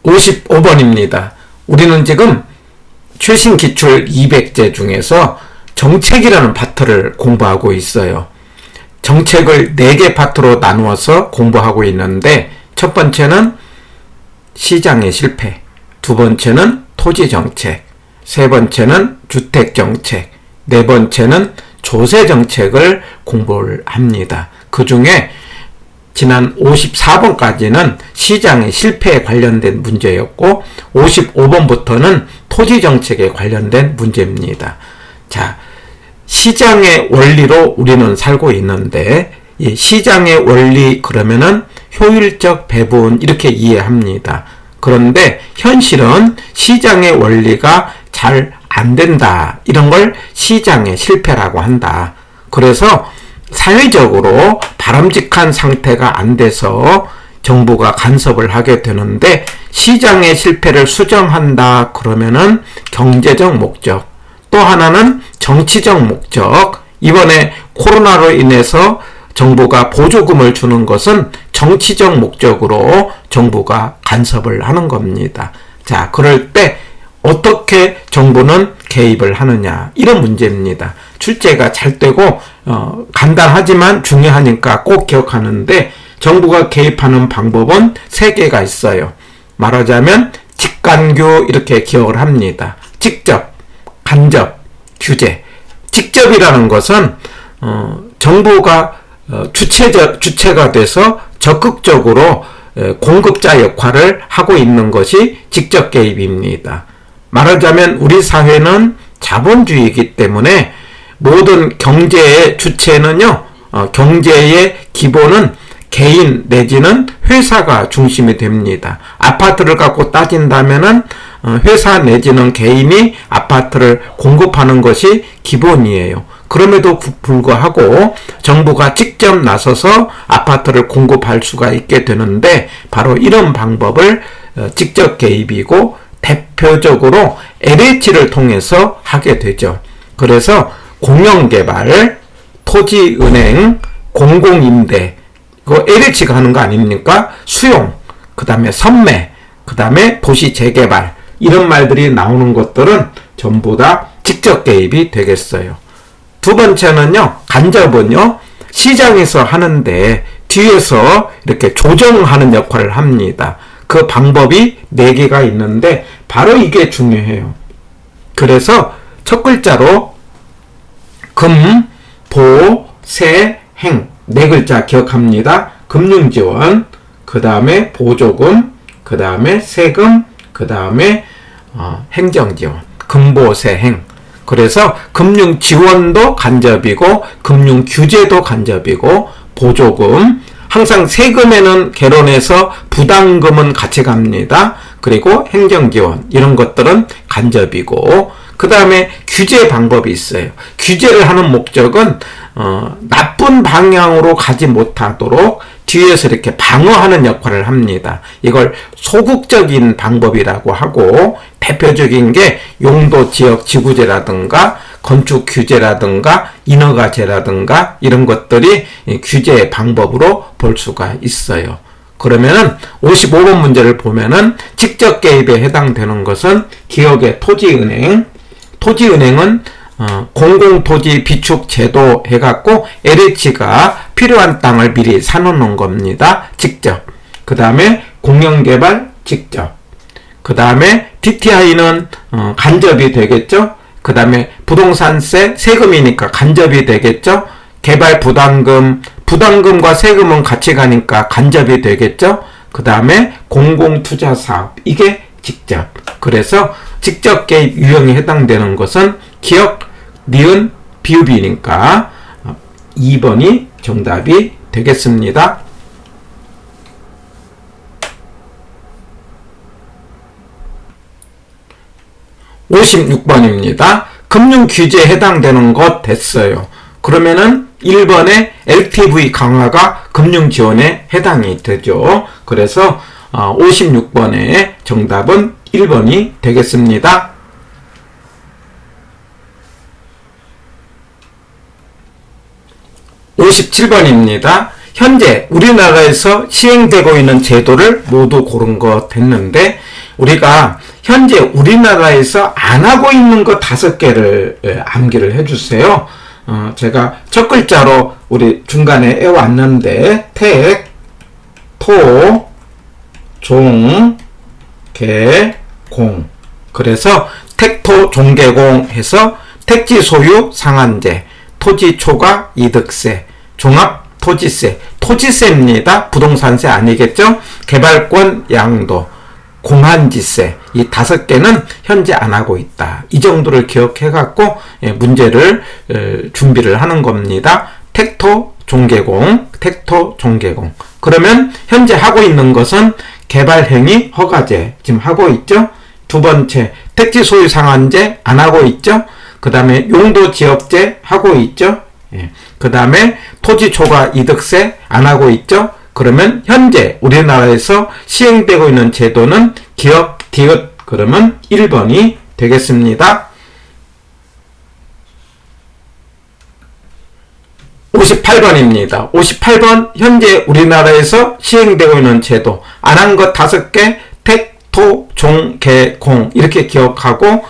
55번입니다. 우리는 지금 최신 기출 200제 중에서 정책이라는 파트를 공부하고 있어요. 정책을 4개 파트로 나누어서 공부하고 있는데, 첫 번째는 시장의 실패, 두 번째는 토지정책, 세 번째는 주택정책, 네 번째는 조세정책을 공부를 합니다. 그 중에 지난 54번까지는 시장의 실패에 관련된 문제였고 55번부터는 토지정책에 관련된 문제입니다. 자, 시장의 원리로 우리는 살고 있는데, 이 시장의 원리 그러면은 효율적 배분 이렇게 이해합니다. 그런데 현실은 시장의 원리가 잘 안 된다. 이런 걸 시장의 실패라고 한다. 그래서 사회적으로 바람직한 상태가 안 돼서 정부가 간섭을 하게 되는데, 시장의 실패를 수정한다 그러면은 경제적 목적, 또 하나는 정치적 목적. 이번에 코로나로 인해서 정부가 보조금을 주는 것은 정치적 목적으로 정부가 간섭을 하는 겁니다. 자, 그럴 때 어떻게 정부는 개입을 하느냐, 이런 문제입니다. 출제가 잘 되고 간단하지만 중요하니까 꼭 기억하는데, 정부가 개입하는 방법은 3개가 있어요. 말하자면 직간규 이렇게 기억을 합니다. 직접, 간접, 규제. 직접이라는 것은 정부가 주체가 돼서 적극적으로 공급자 역할을 하고 있는 것이 직접 개입입니다. 말하자면 우리 사회는 자본주의이기 때문에 모든 경제의 주체는요, 경제의 기본은 개인 내지는 회사가 중심이 됩니다. 아파트를 갖고 따진다면은 회사 내지는 개인이 아파트를 공급하는 것이 기본이에요. 그럼에도 불구하고 정부가 직접 나서서 아파트를 공급할 수가 있게 되는데, 바로 이런 방법을 직접 개입이고, 대표적으로 LH를 통해서 하게 되죠. 그래서 공영개발, 토지은행, 공공임대, 그 LH가 하는 거 아닙니까? 수용, 그 다음에 선매, 그 다음에 도시 재개발, 이런 말들이 나오는 것들은 전부 다 직접 개입이 되겠어요. 두 번째는요, 간접은요, 시장에서 하는데 뒤에서 이렇게 조정하는 역할을 합니다. 그 방법이 4개가 있는데 바로 이게 중요해요. 그래서 첫 글자로 금, 보, 세, 행 4글자 기억합니다. 금융지원, 그 다음에 보조금, 그 다음에 세금, 그 다음에 행정지원, 금보세행. 그래서 금융지원도 간접이고 금융규제도 간접이고, 보조금, 항상 세금에는 개론해서 부담금은 같이 갑니다. 그리고 행정지원, 이런 것들은 간접이고, 그 다음에 규제 방법이 있어요. 규제를 하는 목적은 나쁜 방향으로 가지 못하도록 뒤에서 이렇게 방어하는 역할을 합니다. 이걸 소극적인 방법이라고 하고, 대표적인 게 용도지역지구제라든가 건축규제라든가 인허가제라든가 이런 것들이 규제의 방법으로 볼 수가 있어요. 그러면은 55번 문제를 보면은 직접 개입에 해당되는 것은 기업의 토지은행, 토지은행은 공공토지 비축 제도 해갖고 LH가 필요한 땅을 미리 사놓는 겁니다. 직접. 그 다음에 공영개발 직접. 그 다음에 DTI는 간접이 되겠죠. 그 다음에 부동산세, 세금이니까 간접이 되겠죠. 개발 부담금과 세금은 같이 가니까 간접이 되겠죠. 그 다음에 공공투자사업, 이게 직접. 그래서 직접 개입 유형에 해당되는 것은 기억, 니은, 비읍이니까 2번이 정답이 되겠습니다. 56번입니다. 금융규제에 해당되는 것 됐어요. 그러면은 1번의 LTV 강화가 금융지원에 해당이 되죠. 그래서 56번의 정답은 1번이 되겠습니다. 57번입니다. 현재 우리나라에서 시행되고 있는 제도를 모두 고른 것 됐는데, 우리가 현재 우리나라에서 안 하고 있는 것 5개를 암기를 해주세요. 제가 첫 글자로 우리 중간에 애왔는데, 택, 토, 종, 개, 공. 그래서 택토, 종, 개, 공 해서 택지 소유 상한제, 토지 초과 이득세, 종합 토지세, 토지세입니다. 부동산세 아니겠죠? 개발권 양도, 공한지세, 이 5개는 현재 안 하고 있다. 이 정도를 기억해 갖고 문제를 준비를 하는 겁니다. 택토, 종개공, 택토, 종개공. 그러면 현재 하고 있는 것은 개발행위 허가제 지금 하고 있죠? 두 번째, 택지 소유 상한제 안 하고 있죠? 그 다음에 용도지역제 하고 있죠? 그 다음에 토지 초과 이득세 안 하고 있죠? 그러면 현재 우리나라에서 시행되고 있는 제도는 기업, 디귿, 그러면 1번이 되겠습니다. 58번입니다. 58번 현재 우리나라에서 시행되고 있는 제도 안 한 것 5개 택, 토, 종, 개, 공 이렇게 기억하고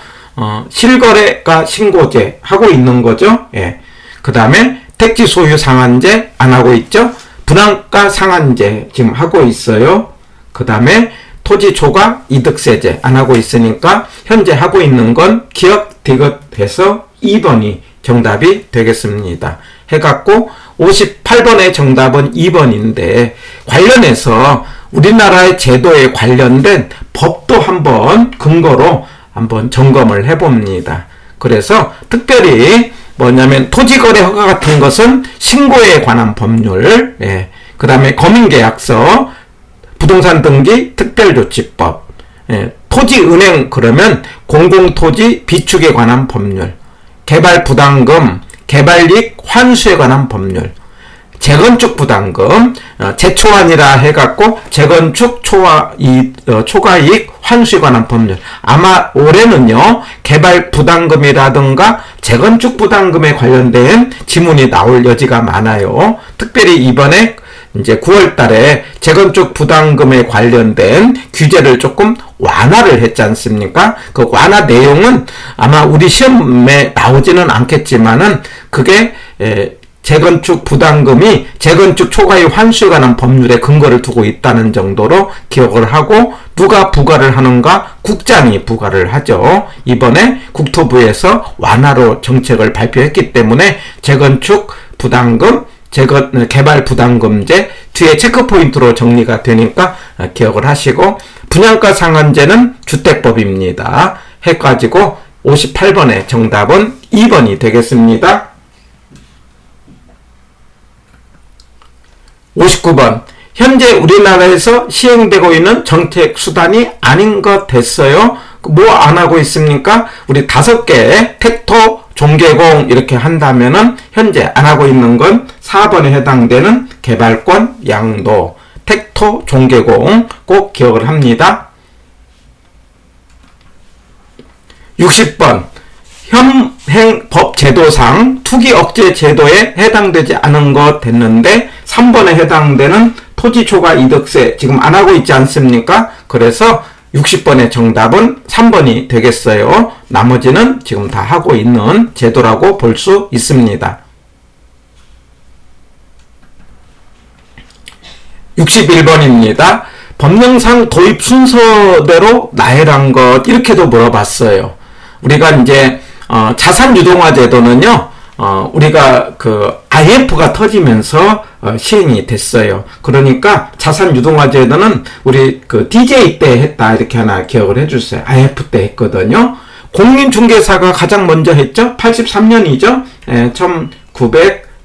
실거래가 신고제 하고 있는 거죠. 예. 그 다음에 택지 소유 상한제 안 하고 있죠. 분양가 상한제 지금 하고 있어요. 그 다음에 토지 초과 이득세제 안 하고 있으니까 현재 하고 있는 건 기업, 디귿 해서 2번이 정답이 되겠습니다. 해갖고 58번의 정답은 2번인데 관련해서 우리나라의 제도에 관련된 법도 한번 근거로 한번 점검을 해봅니다. 그래서 특별히 뭐냐면 토지거래 허가 같은 것은 신고에 관한 법률, 그 다음에 검인계약서, 부동산 등기 특별조치법, 토지은행 그러면 공공토지 비축에 관한 법률, 개발부담금, 개발이익 환수에 관한 법률, 재건축 부담금, 재초안이라 해갖고 재건축 초과이익 환수에 관한 법률. 아마 올해는요 개발 부담금이라든가 재건축 부담금에 관련된 지문이 나올 여지가 많아요. 특별히 이번에 이제 9월 달에 재건축 부담금에 관련된 규제를 조금 완화를 했지 않습니까? 그 완화 내용은 아마 우리 시험에 나오지는 않겠지만은 그게 재건축 부담금이 재건축 초과이익 환수에 관한 법률에 근거를 두고 있다는 정도로 기억을 하고 누가 부과를 하는가? 국장이 부과를 하죠. 이번에 국토부에서 완화로 정책을 발표했기 때문에 재건축 부담금, 개발 부담금제 뒤에 체크포인트로 정리가 되니까 기억을 하시고 분양가 상한제는 주택법입니다. 해가지고 58번의 정답은 2번이 되겠습니다. 59번 현재 우리나라에서 시행되고 있는 정책 수단이 아닌 것 됐어요. 뭐 안 하고 있습니까? 우리 5개 택토, 종개공 이렇게 한다면은 현재 안 하고 있는 건 4번에 해당되는 개발권, 양도, 택토, 종개공 꼭 기억을 합니다. 60번 현행법 제도상 투기 억제 제도에 해당되지 않은 것 됐는데 3번에 해당되는 토지 초과 이득세 지금 안 하고 있지 않습니까? 그래서 60번의 정답은 3번이 되겠어요. 나머지는 지금 다 하고 있는 제도라고 볼 수 있습니다. 61번입니다. 법령상 도입 순서대로 나열한 것 이렇게도 물어봤어요. 우리가 이제 자산 유동화 제도는요. 우리가 그 IMF가 터지면서 시행이 됐어요. 그러니까 자산 유동화 제도는 우리 그 DJ 때 했다 이렇게 하나 기억을 해주세요. IMF 때 했거든요. 공인중개사가 가장 먼저 했죠. 83년이죠.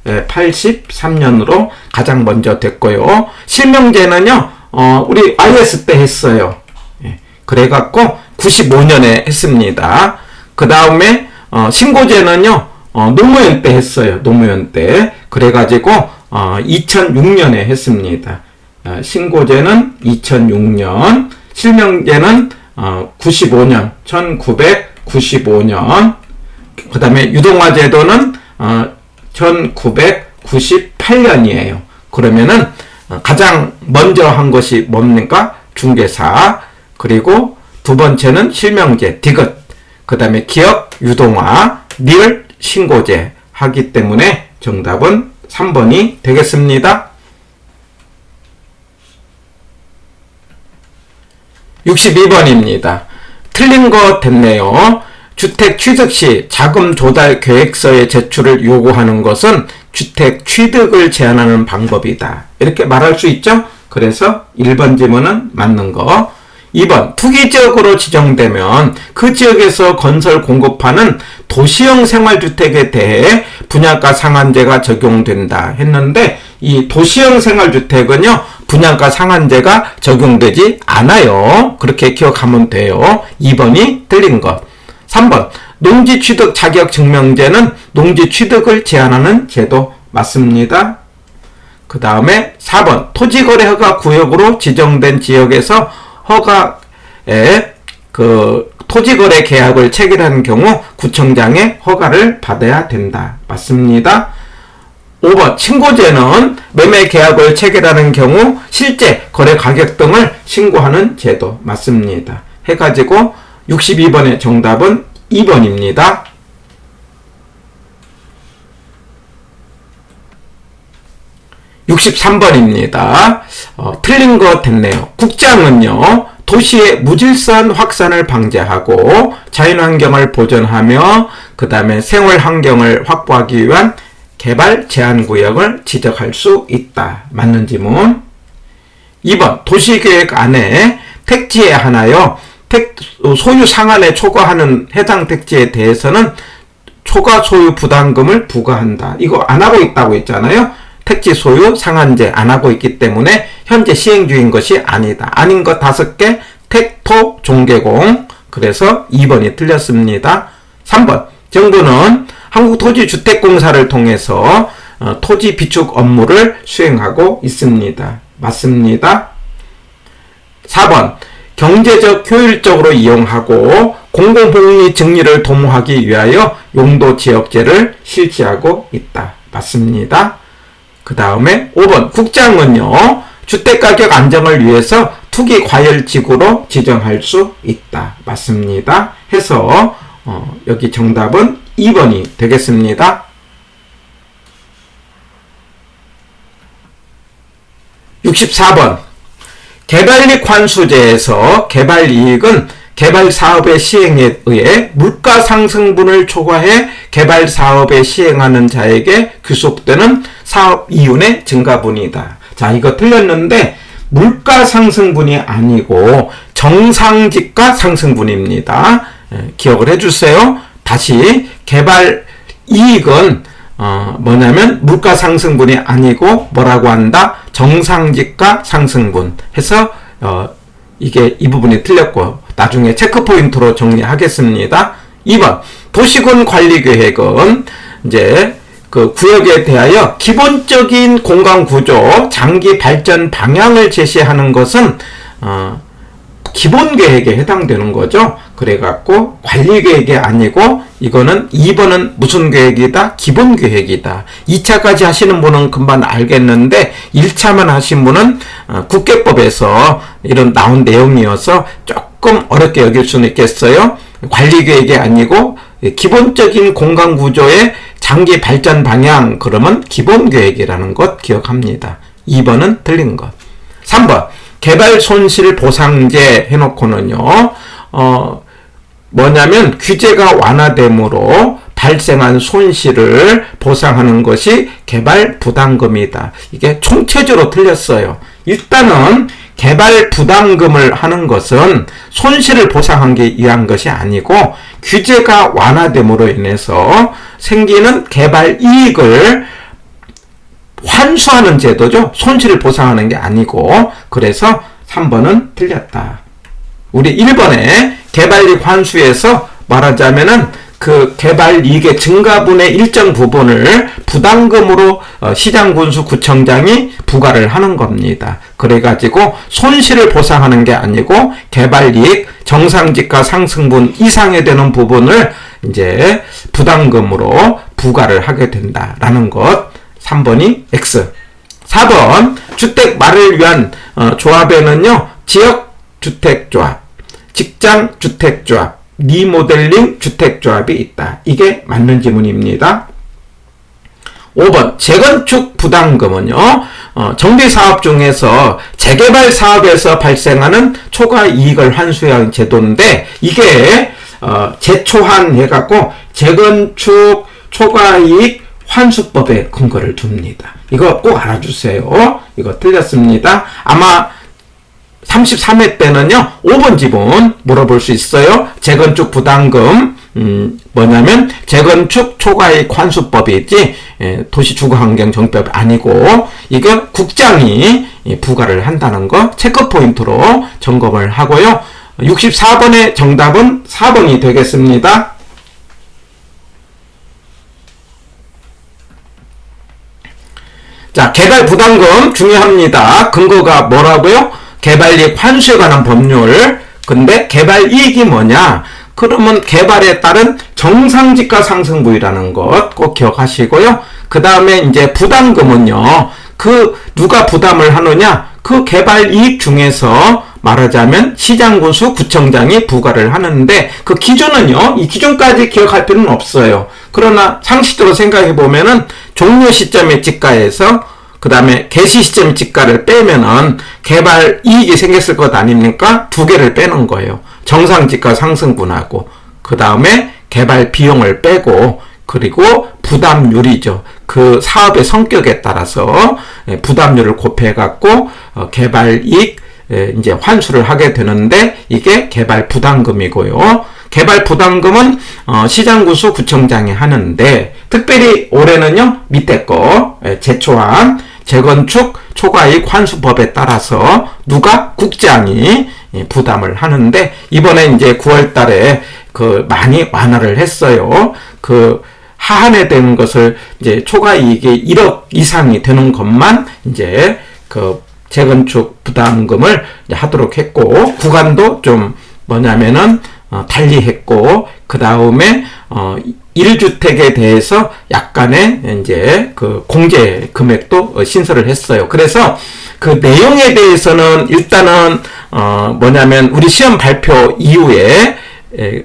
1983년으로 가장 먼저 됐고요. 실명제는요. 우리 IS 때 했어요. 그래갖고 95년에 했습니다. 그 다음에 신고제는요. 노무현 때 했어요. 노무현 때. 그래가지고 2006년에 했습니다. 신고제는 2006년, 실명제는 95년, 1995년. 그 다음에 유동화 제도는 1998년이에요. 그러면은 가장 먼저 한 것이 뭡니까? 중개사. 그리고 두 번째는 실명제, 디귿. 그 다음에 기억, 유동화, 리을, 신고제 하기 때문에 정답은 3번이 되겠습니다. 62번입니다. 틀린 거 됐네요. 주택 취득 시 자금 조달 계획서의 제출을 요구하는 것은 주택 취득을 제한하는 방법이다. 이렇게 말할 수 있죠? 그래서 1번 지문은 맞는 거. 2번, 투기지역으로 지정되면 그 지역에서 건설 공급하는 도시형 생활주택에 대해 분양가 상한제가 적용된다 했는데, 이 도시형 생활주택은요, 분양가 상한제가 적용되지 않아요. 그렇게 기억하면 돼요. 2번이 틀린 것. 3번, 농지취득 자격증명제는 농지취득을 제한하는 제도 맞습니다. 그 다음에 4번, 토지거래허가 구역으로 지정된 지역에서 허가에 토지거래 계약을 체결하는 경우 구청장의 허가를 받아야 된다. 맞습니다. 5번, 신고제는 매매 계약을 체결하는 경우 실제 거래 가격 등을 신고하는 제도. 맞습니다. 해가지고 62번의 정답은 2번입니다. 63번입니다. 틀린 거 됐네요. 국장은요, 도시의 무질서한 확산을 방지하고 자연환경을 보존하며 그 다음에 생활환경을 확보하기 위한 개발 제한구역을 지적할 수 있다. 맞는 지문. 2번, 도시계획 안에 택지에 하나요, 소유 상한에 초과하는 해당 택지에 대해서는 초과 소유 부담금을 부과한다. 이거 안 하고 있다고 했잖아요. 택지 소유 상한제 안 하고 있기 때문에 현재 시행 중인 것이 아니다. 아닌 것 5개, 택토 종개공. 그래서 2번이 틀렸습니다. 3번, 정부는 한국토지주택공사를 통해서 토지 비축 업무를 수행하고 있습니다. 맞습니다. 4번, 경제적 효율적으로 이용하고 공공복리 증리를 도모하기 위하여 용도지역제를 실시하고 있다. 맞습니다. 그 다음에 5번, 국장은요, 주택가격 안정을 위해서 투기과열지구로 지정할 수 있다. 맞습니다. 해서 여기 정답은 2번이 되겠습니다. 64번, 개발이익 환수제에서 개발이익은 개발사업의 시행에 의해 물가상승분을 초과해 개발사업에 시행하는 자에게 귀속되는 사업이윤의 증가분이다. 자, 이거 틀렸는데 물가상승분이 아니고 정상지가 상승분입니다. 기억을 해주세요. 다시 개발이익은 뭐냐면 물가상승분이 아니고 뭐라고 한다? 정상지가 상승분 해서 이게 이 부분이 틀렸고 나중에 체크포인트로 정리하겠습니다. 2번, 도시군 관리계획은 이제 그 구역에 대하여 기본적인 공간구조, 장기 발전 방향을 제시하는 것은 기본계획에 해당되는 거죠. 그래갖고 관리계획이 아니고 이거는 2번은 무슨 계획이다? 기본계획이다. 2차까지 하시는 분은 금방 알겠는데 1차만 하신 분은 국계법에서 이런 나온 내용이어서 조금 어렵게 여길 수는 있겠어요. 관리계획이 아니고 기본적인 공간구조의 장기 발전 방향, 그러면 기본계획이라는 것 기억합니다. 2번은 틀린 것. 3번, 개발 손실 보상제 해놓고는요, 뭐냐면 규제가 완화됨으로 발생한 손실을 보상하는 것이 개발 부담금이다. 이게 총체적으로 틀렸어요. 일단은 개발 부담금을 하는 것은 손실을 보상하기 위한 것이 아니고 규제가 완화됨으로 인해서 생기는 개발 이익을 환수하는 제도죠. 손실을 보상하는 게 아니고. 그래서 3번은 틀렸다. 우리 1번에 개발이익 환수에서 말하자면은 그 개발이익의 증가분의 일정 부분을 부담금으로 시장군수 구청장이 부과를 하는 겁니다. 그래가지고 손실을 보상하는 게 아니고 개발이익 정상지가 상승분 이상에 되는 부분을 이제 부담금으로 부과를 하게 된다라는 것. 3번이 X. 4번 주택말을 위한 조합에는요, 지역주택조합, 직장주택조합, 리모델링 주택조합이 있다. 이게 맞는 지문입니다. 5번 재건축 부담금은요, 정비사업 중에서 재개발 사업에서 발생하는 초과 이익을 환수한 제도인데, 이게 재초한 해갖고 재건축 초과이익 환수법에 근거를 둡니다. 이거 꼭 알아주세요. 이거 틀렸습니다. 아마 33회 때는요, 5번 지문 물어볼 수 있어요. 재건축 부담금, 뭐냐면, 재건축 초과이익 환수법이지, 도시주거환경정비법이 아니고, 이거 국장이 부과를 한다는 거 체크 포인트로 점검을 하고요. 64번의 정답은 4번이 되겠습니다. 자, 개발 부담금 중요합니다. 근거가 뭐라고요? 개발이익 환수에 관한 법률. 근데 개발이익이 뭐냐? 그러면 개발에 따른 정상지가 상승 부위라는 것 꼭 기억하시고요. 그 다음에 이제 부담금은요, 누가 부담을 하느냐? 그 개발이익 중에서 말하자면 시장군수 구청장이 부과를 하는데, 그 기준은요, 이 기준까지 기억할 필요는 없어요. 그러나 상식적으로 생각해 보면은 종료 시점의 지가에서 그 다음에 개시 시점 지가를 빼면은 개발 이익이 생겼을 것 아닙니까? 두 개를 빼는 거예요. 정상지가 상승분하고, 그 다음에 개발 비용을 빼고, 그리고 부담률이죠. 그 사업의 성격에 따라서 부담률을 곱해갖고 개발 이익 이제 환수를 하게 되는데, 이게 개발 부담금이고요. 개발 부담금은 시장군수 구청장이 하는데, 특별히 올해는요, 밑에 거 제초한 재건축 초과이익 환수법에 따라서 누가? 국장이 부담을 하는데, 이번에 이제 9월 달에 많이 완화를 했어요. 하한에 되는 것을 이제 초과이익이 1억 이상이 되는 것만 이제 재건축 부담금을 하도록 했고, 구간도 좀 뭐냐면은 달리 했고, 그 다음에 1주택에 대해서 약간의 이제 공제 금액도 신설을 했어요. 그래서 그 내용에 대해서는 일단은 뭐냐면 우리 시험 발표 이후에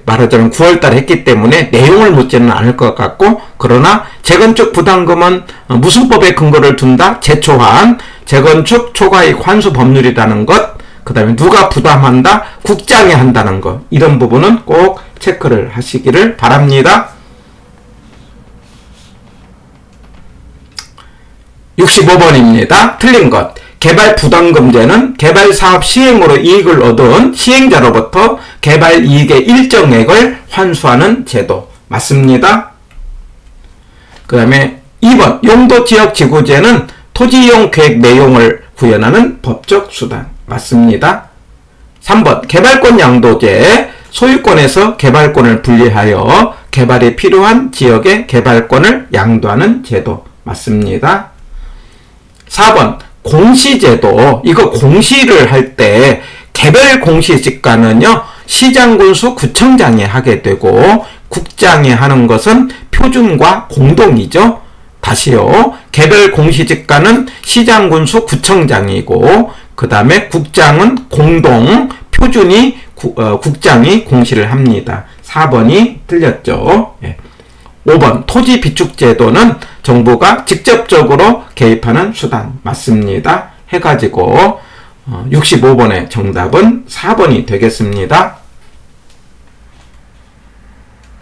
말하자면 9월달에 했기 때문에 내용을 묻지는 않을 것 같고, 그러나 재건축 부담금은 무슨 법에 근거를 둔다? 제초한 재건축 초과이익 환수 법률이라는 것, 그 다음에 누가 부담한다? 국장이 한다는 것, 이런 부분은 꼭 체크를 하시기를 바랍니다. 65번입니다. 틀린 것. 개발 부담금제는 개발 사업 시행으로 이익을 얻은 시행자로부터 개발 이익의 일정액을 환수하는 제도. 맞습니다. 그 다음에 2번. 용도지역지구제는 토지이용 계획 내용을 구현하는 법적 수단. 맞습니다. 3번. 개발권 양도제. 소유권에서 개발권을 분리하여 개발이 필요한 지역의 개발권을 양도하는 제도. 맞습니다. 4번. 공시제도. 이거 공시를 할 때 개별 공시지가는요, 시장군수 구청장이 하게 되고, 국장이 하는 것은 표준과 공동이죠. 다시요. 개별 공시지가는 시장군수 구청장이고, 그 다음에 국장은 공동, 표준이 국장이 공시를 합니다. 4번이 틀렸죠. 예. 5번. 토지 비축제도는 정부가 직접적으로 개입하는 수단. 맞습니다. 해가지고 65번의 정답은 4번이 되겠습니다.